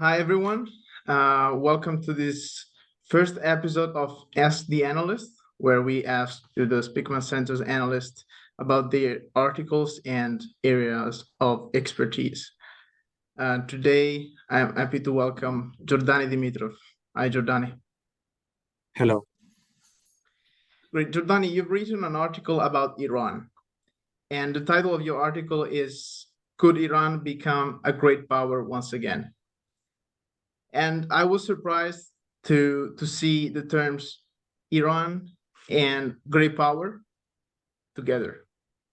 Hi, everyone. Welcome to this first episode of Ask the Analyst, where we ask the Speakman Center's analysts about their articles and areas of expertise. Today, I'm happy to welcome Giordani Dimitrov. Hi, Giordani. Hello. Great. Giordani, you've written an article about Iran, and the title of your article is Could Iran Become a Great Power Once Again? And I was surprised to see the terms Iran and great power together.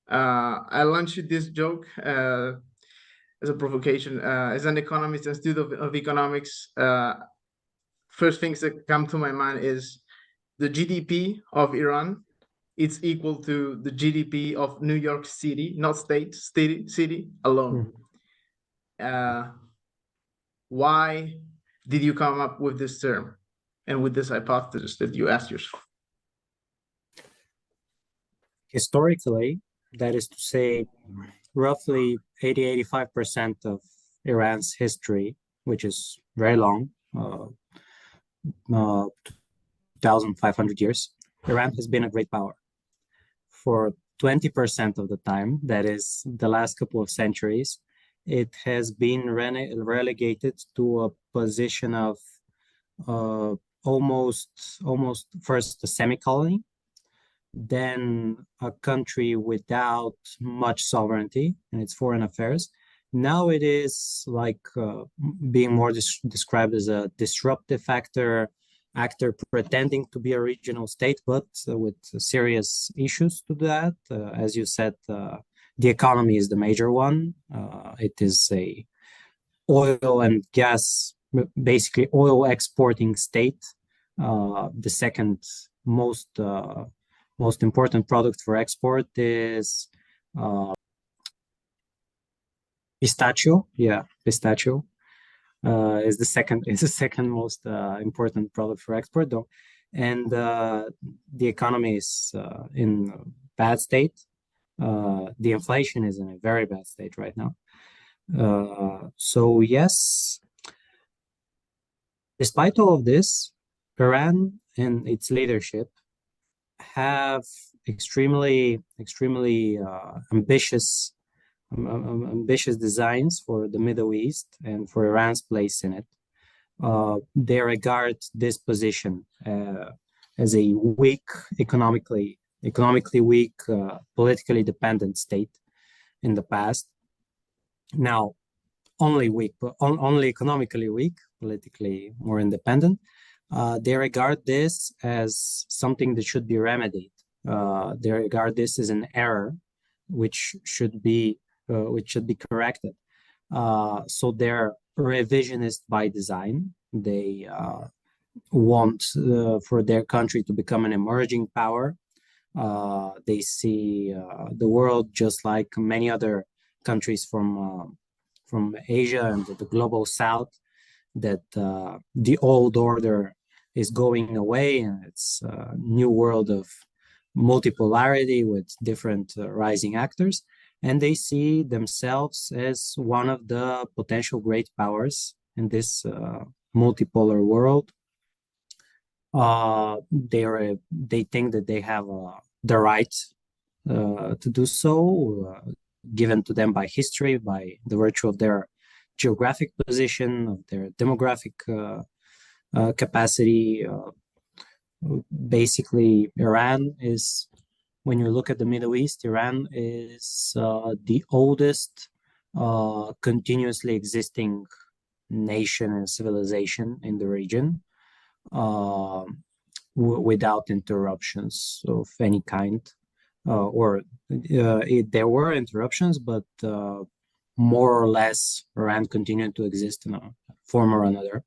I launched this joke as a provocation. As an economist and student of economics, first things that come to my mind is the GDP of Iran. It's equal to the GDP of New York City, not state, city alone. Why did you come up with this term and with this hypothesis that you asked yourself? Historically, that is to say, roughly 85% of Iran's history, which is very long, 2,500 years, Iran has been a great power. For 20% of the time, that is the last couple of centuries, it has been relegated to a position of almost first a semi-colony, then a country without much sovereignty in its foreign affairs. Now it is like being more described as a disruptive actor pretending to be a regional state, but with serious issues to that. As you said, the economy is the major one. It is a oil and gas, basically oil exporting state. The second most important product for export is pistachio. Yeah, pistachio is the second most important product for export, though, and the economy is in a bad state. The inflation is in a very bad state right now. So yes, despite all of this, Iran and its leadership have extremely ambitious designs for the Middle East and for Iran's place in it. They regard this position as a weak, economically weak, politically dependent state in the past. Now, only weak, but only economically weak, politically more independent. They regard this as something that should be remedied. They regard this as an error, which should be corrected. So they're revisionist by design. They want for their country to become an emerging power. They see the world just like many other countries from Asia and the global South, that the old order is going away and it's a new world of multipolarity with different rising actors. And they see themselves as one of the potential great powers in this multipolar world. They think that they have the right to do so, given to them by history, by the virtue of their geographic position, of their demographic capacity. Basically, Iran is, when you look at the Middle East, Iran is the oldest continuously existing nation and civilization in the region, without interruptions of any kind. There were interruptions, but more or less Iran continued to exist in a form or another,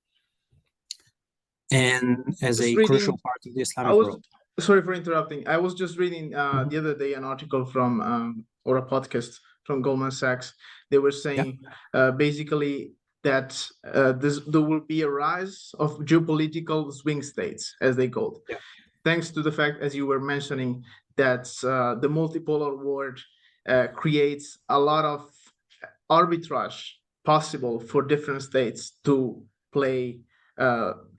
and as a crucial part of the Islamic world. Sorry for interrupting. I was just reading the other day an article from or a podcast from Goldman Sachs. They were saying basically that there will be a rise of geopolitical swing states, as they called, thanks to the fact, as you were mentioning, that the multipolar world creates a lot of arbitrage possible for different states to play,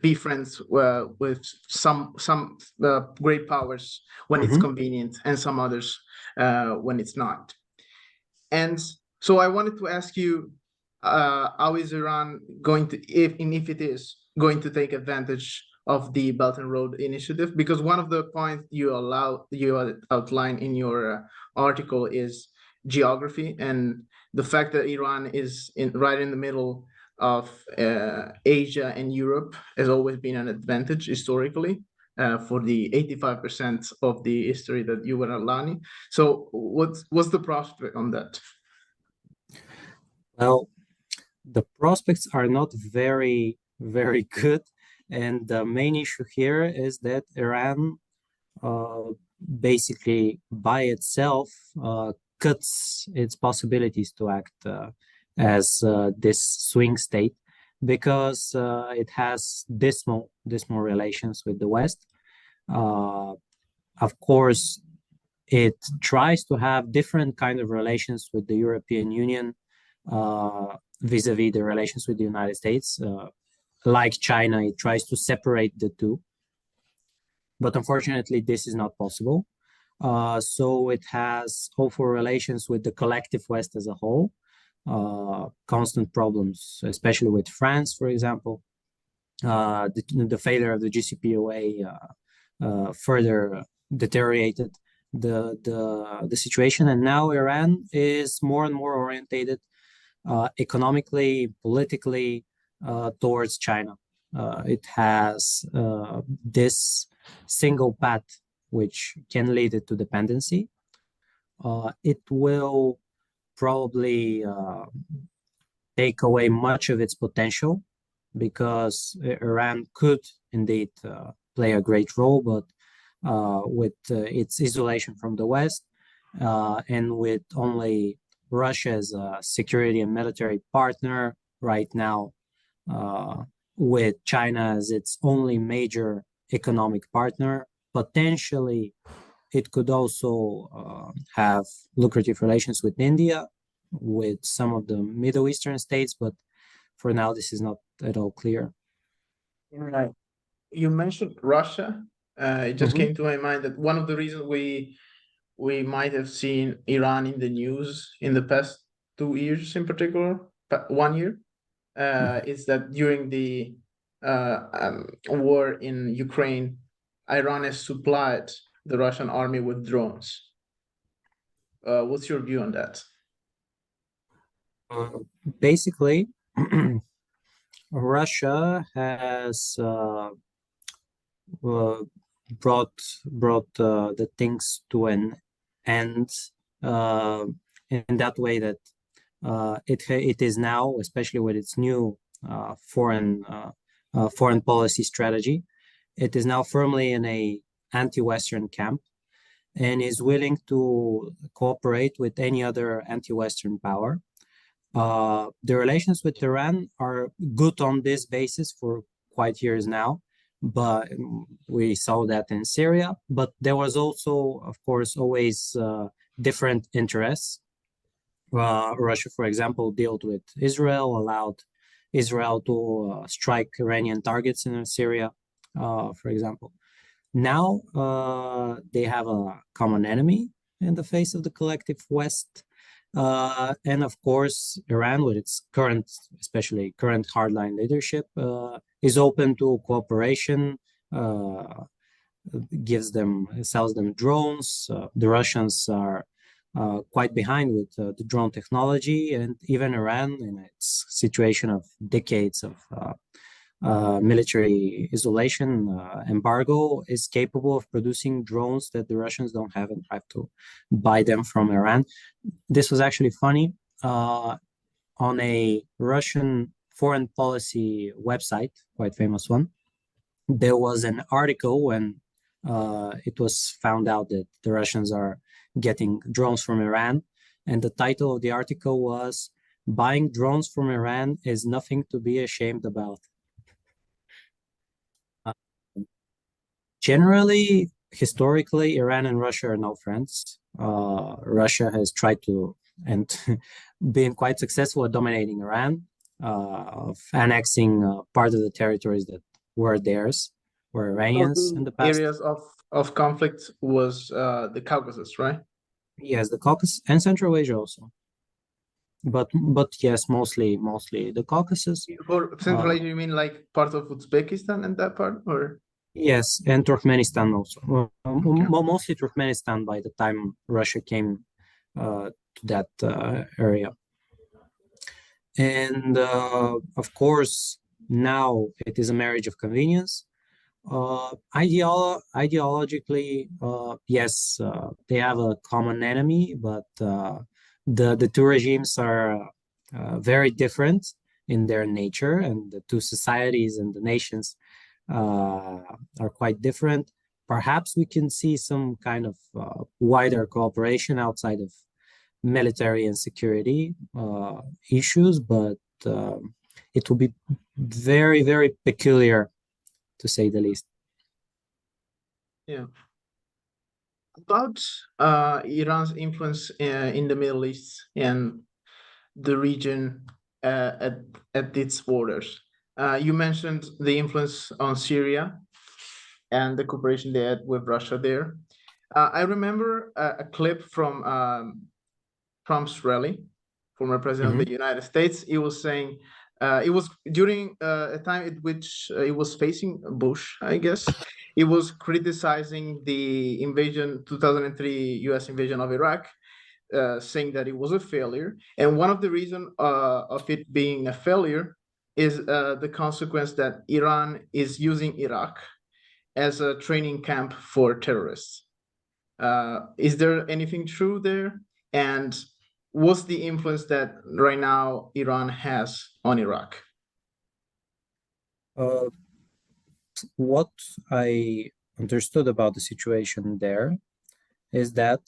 be friends with some great powers when it's convenient, and some others when it's not. And so I wanted to ask you, how is Iran going to, if it is going to take advantage of the Belt and Road Initiative? Because one of the points you outline in your article is geography, and the fact that Iran is right in the middle of Asia and Europe has always been an advantage historically. For the 85% of the history that you were outlining. So what's the prospect on that? Well, the prospects are not very, very good. And the main issue here is that Iran basically by itself cuts its possibilities to act as this swing state, because it has dismal relations with the West. Of course, it tries to have different kind of relations with the European Union vis-a-vis the relations with the United States. Like China, it tries to separate the two. But unfortunately, this is not possible. So it has awful relations with the collective West as a whole, constant problems, especially with France, for example. The failure of the JCPOA further deteriorated the situation, and now Iran is more and more orientated economically, politically towards China. It has this single path which can lead it to dependency. It will probably take away much of its potential, because Iran could indeed play a great role, but with its isolation from the West and with only Russia as a security and military partner right now, with China as its only major economic partner, potentially it could also have lucrative relations with India, with some of the Middle Eastern states, but for now this is not at all clear. Right. You mentioned Russia. It just came to my mind that one of the reasons we might have seen Iran in the news in the past 2 years, in particular, but 1 year, is that during the war in Ukraine, Iran has supplied the Russian army with drones. What's your view on that? Basically, Russia has brought the things to an end in that way that it is now, especially with its new foreign policy strategy, it is now firmly in a anti-Western camp and is willing to cooperate with any other anti-Western power. The relations with Iran are good on this basis for quite years now, but we saw that in Syria. But there was also, of course, always different interests. Russia, for example, dealt with Israel, allowed Israel to strike Iranian targets in Syria, for example. Now they have a common enemy in the face of the collective West. And of course, Iran, with its current, especially current hardline leadership, is open to cooperation, sells them drones. The Russians are quite behind with the drone technology, and even Iran, in its situation of decades of military isolation, embargo, is capable of producing drones that the Russians don't have and have to buy them from Iran. This was actually funny. On a Russian foreign policy website, quite famous one, there was an article when it was found out that the Russians are getting drones from Iran, and the title of the article was "Buying drones from Iran is nothing to be ashamed about." Generally, historically, Iran and Russia are no friends. Russia has tried to and been quite successful at dominating Iran. of annexing part of the territories that were theirs, were One of Iranians in the the past. areas of conflict was the Caucasus, right? Yes, the Caucasus and Central Asia also. But yes, mostly the Caucasus. For Uh, Central Asia, you mean like part of Uzbekistan and that part, or yes, and Turkmenistan also. okay? Mostly Turkmenistan by the time Russia came to that area. And of course, now it is a marriage of convenience. Ideologically, yes, they have a common enemy, but the two regimes are very different in their nature, and the two societies and the nations are quite different. Perhaps we can see some kind of wider cooperation outside of military and security issues, but it will be very, very peculiar to say the least. Yeah. About Iran's influence in the Middle East and the region at its borders. You mentioned the influence on Syria and the cooperation they had with Russia there. I remember a clip from Trump's rally, former president of Mhm. the United States. He was saying it was during a time at which he was facing Bush, I guess. He was criticizing the invasion, 2003 U.S. invasion of Iraq, saying that it was a failure. And one of the reasons of it being a failure is the consequence that Iran is using Iraq as a training camp for terrorists. Is there anything true there? And what's the influence that right now Iran has on Iraq? Uh, what I understood about the situation there is that,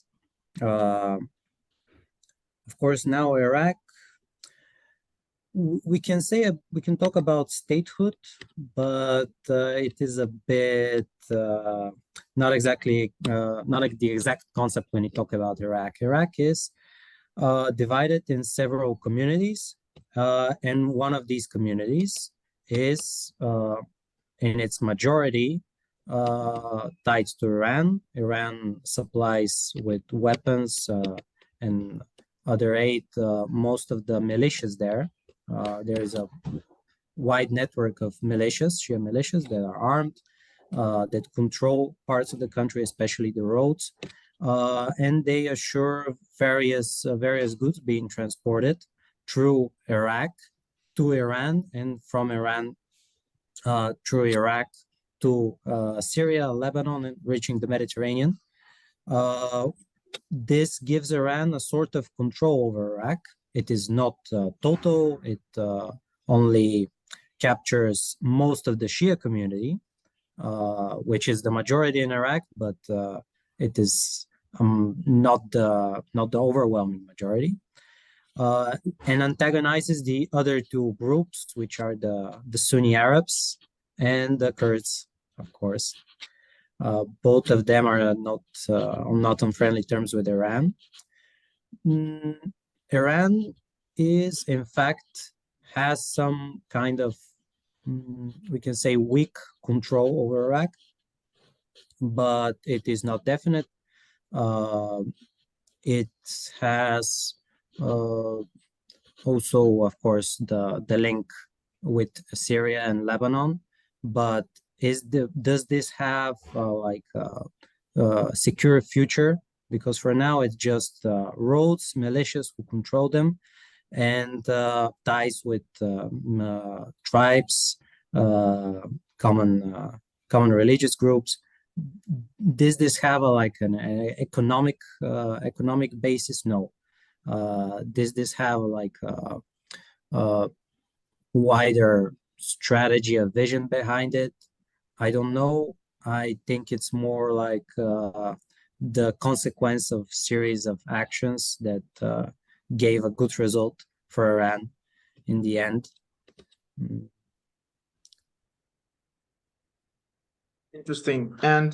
uh, of course, now Iraq, we can say we can talk about statehood, but it is a bit not like the exact concept when you talk about Iraq. Iraq is divided in several communities, and one of these communities is in its majority tied to Iran. Iran supplies with weapons and other aid most of the militias there. There is a wide network of militias, Shia militias that are armed, that control parts of the country, especially the roads, and they assure various goods being transported through Iraq to Iran, and from Iran through Iraq to Syria, Lebanon, and reaching the Mediterranean. Uh, this gives Iran a sort of control over Iraq. It is not total. It only captures most of the Shia community, which is the majority in Iraq, but it is not the overwhelming majority, and antagonizes the other two groups, which are the Sunni Arabs and the Kurds, of course. Both of them are not on friendly terms with Iran. Mm, Iran is, in fact, has some kind of, we can say, weak control over Iraq, but it is not definite. Uh, it has also, of course, the link with Syria and Lebanon, but does this have secure future? Because for now it's just roads, militias who control them, and ties with tribes, uh, common common religious groups. Does this have an economic basis? No. Does this have a wider strategy, a vision behind it? I don't know. I think it's more like the consequence of series of actions that gave a good result for Iran in the end. Mm. Interesting. And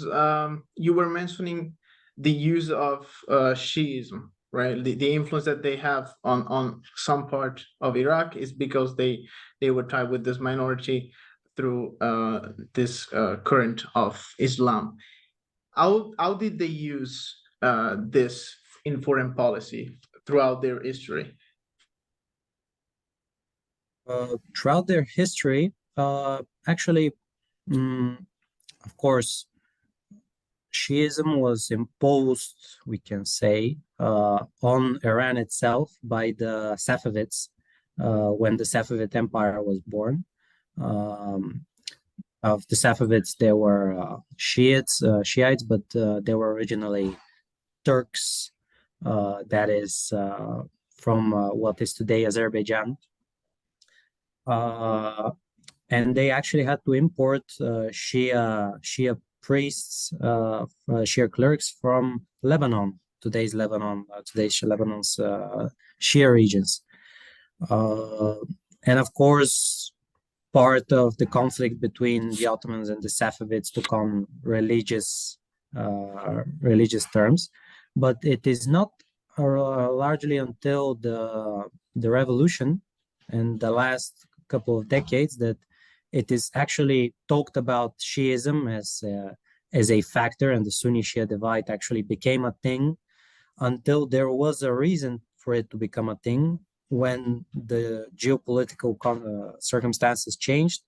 you were mentioning the use of Shiism. right? The influence that they have on some part of Iraq is because they were tied with this minority through this current of Islam. How did they use this in foreign policy throughout their history? Throughout their history, actually, mm, of course, Shiism was imposed, we can say, on Iran itself by the Safavids when the Safavid Empire was born. Um, of the Safavids, there were Shiites, but they were originally Turks, that is from what is today Azerbaijan. Uh, and they actually had to import Shia priests, Shia clerics from Lebanon, today's Lebanon's Shia regions. And of course, part of the conflict between the Ottomans and the Safavids took on religious terms, but it is not largely until the revolution and the last couple of decades that it is actually talked about Shiism as a factor, and the Sunni-Shia divide actually became a thing until there was a reason for it to become a thing when the geopolitical circumstances changed,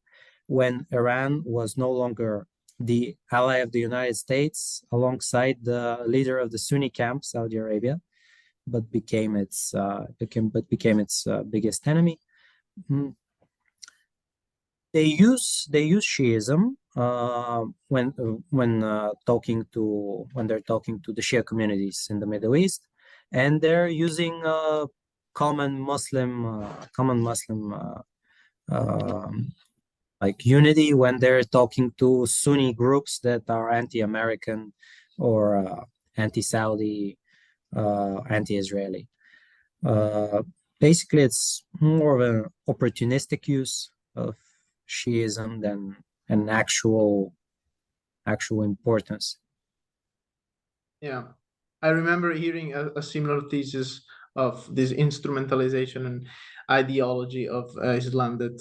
when Iran was no longer the ally of the United States alongside the leader of the Sunni camp, Saudi Arabia, but became its biggest enemy. Mm. They use Shiism when they're talking to the Shia communities in the Middle East, and they're using common Muslim like unity when they're talking to Sunni groups that are anti-American or anti-Saudi, anti-Israeli. Basically, it's more of an opportunistic use of Shiism than an actual importance. Yeah, I remember hearing a similar thesis of this instrumentalization and ideology of Islam that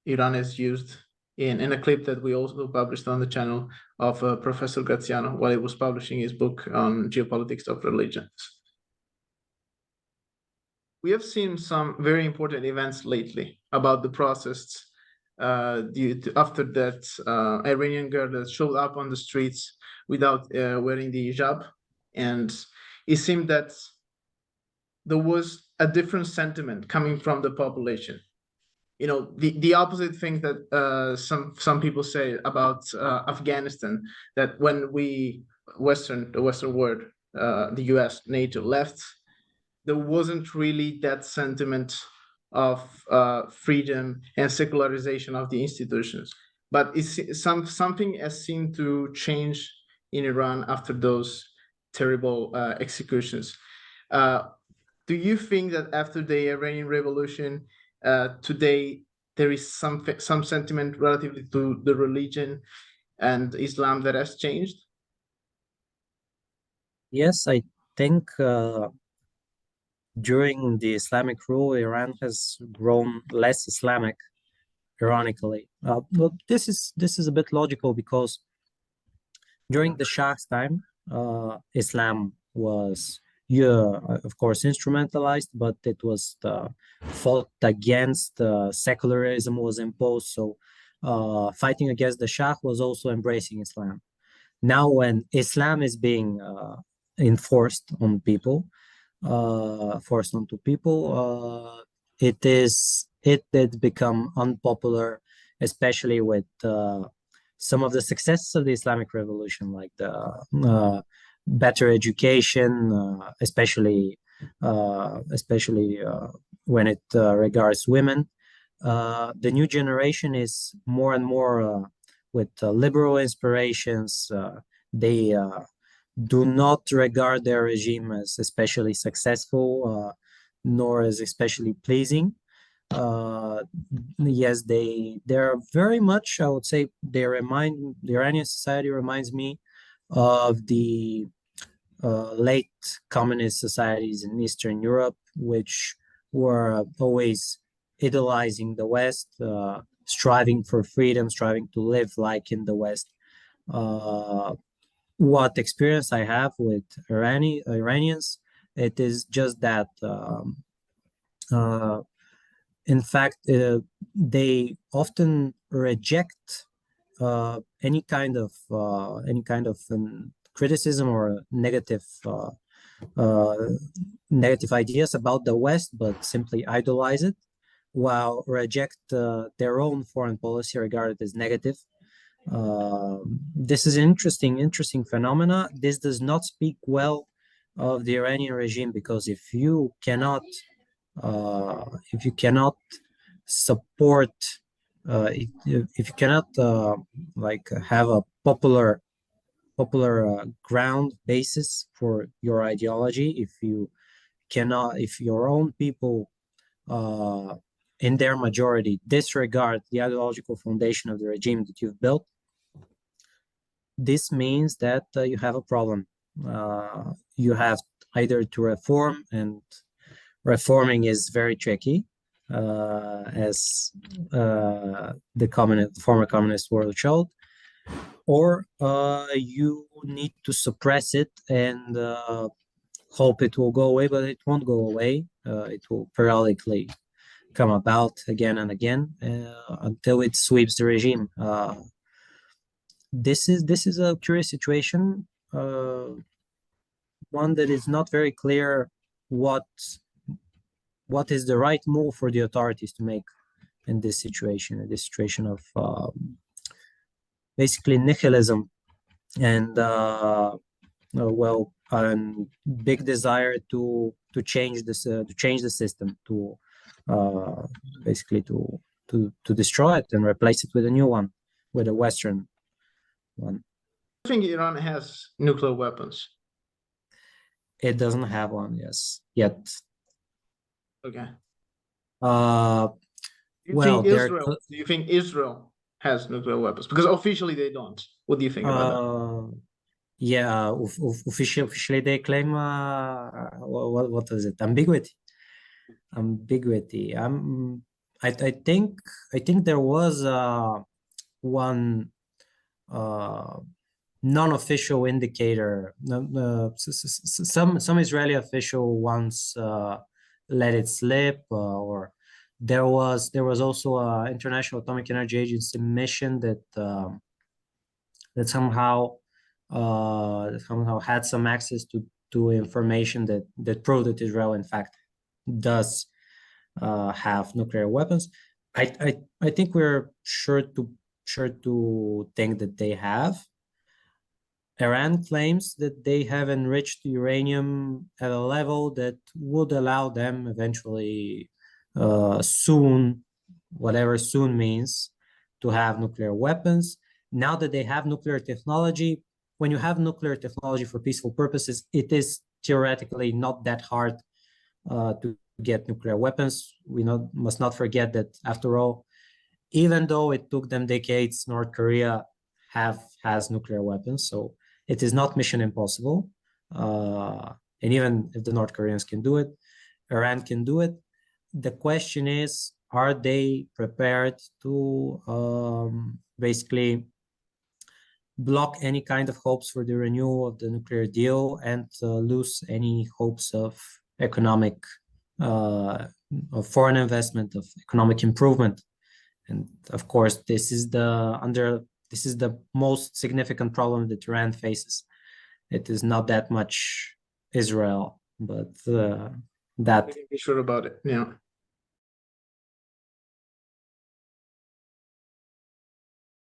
Iran has used in a clip that we also published on the channel of Professor Graziano while he was publishing his book on geopolitics of religions. We have seen some very important events lately about the protests after that Iranian girl that showed up on the streets without wearing the hijab. And it seemed that there was a different sentiment coming from the population. You know, the opposite thing that some people say about Afghanistan, that when the Western world, the US, NATO left, there wasn't really that sentiment of freedom and secularization of the institutions. But something has seemed to change in Iran after those terrible executions. Uh, do you think that after the Iranian Revolution, today there is some sentiment relatively to the religion and Islam that has changed? Yes, I think during the Islamic rule, Iran has grown less Islamic, ironically. But this is a bit logical because during the Shah's time, Islam was, yeah, of course, instrumentalized, but it was fought against. Secularism was imposed, so fighting against the Shah was also embracing Islam. Now, when Islam is being enforced on people, forced onto people, it did become unpopular, especially with some of the successes of the Islamic Revolution, like the better education, especially when it regards women. The new generation is more and more with liberal inspirations. They do not regard their regime as especially successful, nor as especially pleasing. Yes, they're very much, I would say, the Iranian society reminds me of the late communist societies in Eastern Europe, which were always idolizing the West, striving for freedom, striving to live like in the West. Uh, what experience I have with Iranians, it is just that. Uh, in fact, they often reject any kind of criticism or uh, negative ideas about the West, but simply idolize it, while reject their own foreign policy regarded as negative. This is an interesting phenomena. This does not speak well of the Iranian regime, because uh, if you cannot support if you cannot like have a popular ground basis for your ideology, if your own people uh, in their majority disregard the ideological foundation of the regime that you've built, this means that you have a problem. You have either to reform, and reforming is very tricky, as the former communist world showed, or you need to suppress it and hope it will go away, but it won't go away. It will periodically come about again and again until it sweeps the regime. This is a curious situation, one that is not very clear what is the right move for the authorities to make in this situation of basically nihilism and big desire to change the system, to basically to destroy it and replace it with a new one, with a Western one. I think Iran has nuclear weapons. It doesn't have one, yes, yet. Okay. Uh, Do you well, think Israel has nuclear weapons? Because officially they don't. What do you think about that? Yeah, officially they claim what was it? Ambiguity. I think there was one uh, non-official indicator. Some Israeli official once let it slip, or there was also a International Atomic Energy Agency mission that somehow had some access to information that proved that Israel in fact does have nuclear weapons. I think we're sure to think that they have. Iran claims that they have enriched uranium at a level that would allow them eventually, soon, whatever soon means, to have nuclear weapons. Now that they have nuclear technology, when you have nuclear technology for peaceful purposes, it is theoretically not that hard to get nuclear weapons. We must not forget that, after all, even though it took them decades, North Korea has nuclear weapons, so it is not mission impossible. And even if the North Koreans can do it, Iran can do it. The question is, are they prepared to basically block any kind of hopes for the renewal of the nuclear deal, and lose any hopes of economic, of foreign investment, of economic improvement? And of course, this is the most significant problem that Iran faces. It is not that much Israel, but that Be sure about it. Yeah.